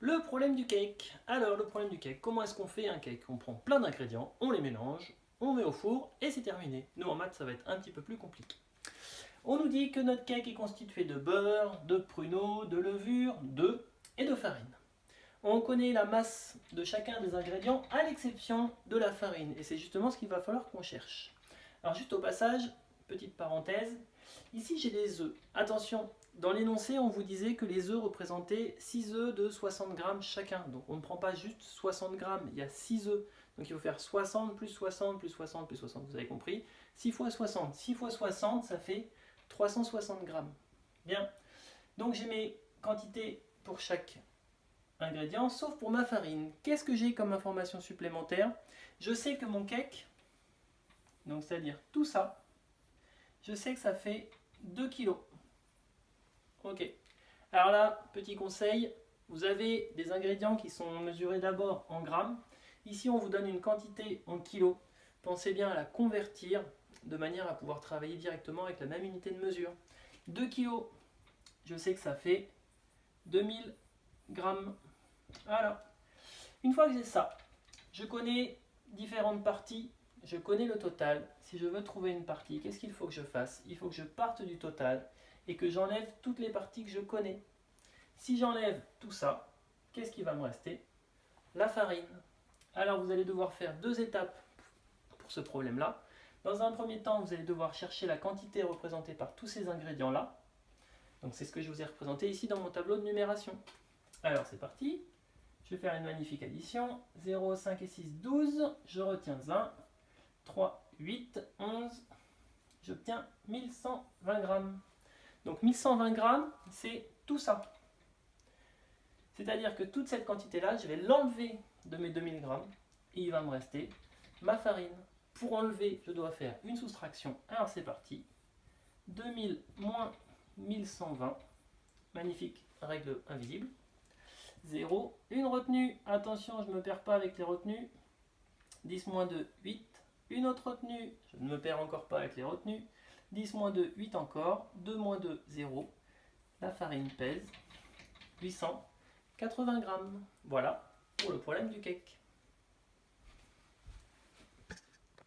Le problème du cake. Alors, le problème du cake, comment est-ce qu'on fait un cake? On prend plein d'ingrédients, on les mélange, on met au four et c'est terminé. Nous, en maths, ça va être un petit peu plus compliqué. On nous dit que notre cake est constitué de beurre, de pruneaux, de levure, d'œufs et de farine. On connaît la masse de chacun des ingrédients à l'exception de la farine. Et c'est justement ce qu'il va falloir qu'on cherche. Alors juste au passage, petite parenthèse, ici j'ai des œufs. Attention, dans l'énoncé on vous disait que les œufs représentaient 6 œufs de 60 grammes chacun. Donc on ne prend pas juste 60 grammes, il y a 6 œufs. Donc il faut faire 60 plus 60 plus 60 plus 60, vous avez compris. 6 fois 60, 6 fois 60 ça fait 360 grammes. Bien, donc j'ai mes quantités pour chaque ingrédient, sauf pour ma farine. Qu'est-ce que j'ai comme information supplémentaire? Je sais que mon cake, donc c'est-à-dire tout ça, je sais que ça fait 2 kg. Ok. Alors là, petit conseil, vous avez des ingrédients qui sont mesurés d'abord en grammes. Ici, on vous donne une quantité en kilos. Pensez bien à la convertir de manière à pouvoir travailler directement avec la même unité de mesure. 2 kg, je sais que ça fait 2000 grammes. Voilà. Une fois que j'ai ça, je connais différentes parties, je connais le total. Si je veux trouver une partie, qu'est-ce qu'il faut que je fasse? Il faut que je parte du total et que j'enlève toutes les parties que je connais. Si j'enlève tout ça, qu'est-ce qui va me rester? La farine. Alors vous allez devoir faire deux étapes pour ce problème-là. Dans un premier temps, vous allez devoir chercher la quantité représentée par tous ces ingrédients-là. Donc c'est ce que je vous ai représenté ici dans mon tableau de numération. Alors c'est parti. Je vais faire une magnifique addition. 0, 5 et 6, 12. Je retiens 1. 3, 8, 11. J'obtiens 1120 grammes. Donc 1120 grammes, c'est tout ça. C'est-à-dire que toute cette quantité-là, je vais l'enlever de mes 2000 grammes. Et il va me rester ma farine. Pour enlever, je dois faire une soustraction. Alors c'est parti. 2000 moins 1120. Magnifique règle invisible. 0, une retenue, attention je ne me perds pas avec les retenues, 10 moins 2, 8, une autre retenue, je ne me perds encore pas avec les retenues, 10 moins 2, 8 encore, 2 moins 2, 0, la farine pèse 880 grammes. Voilà pour le problème du cake.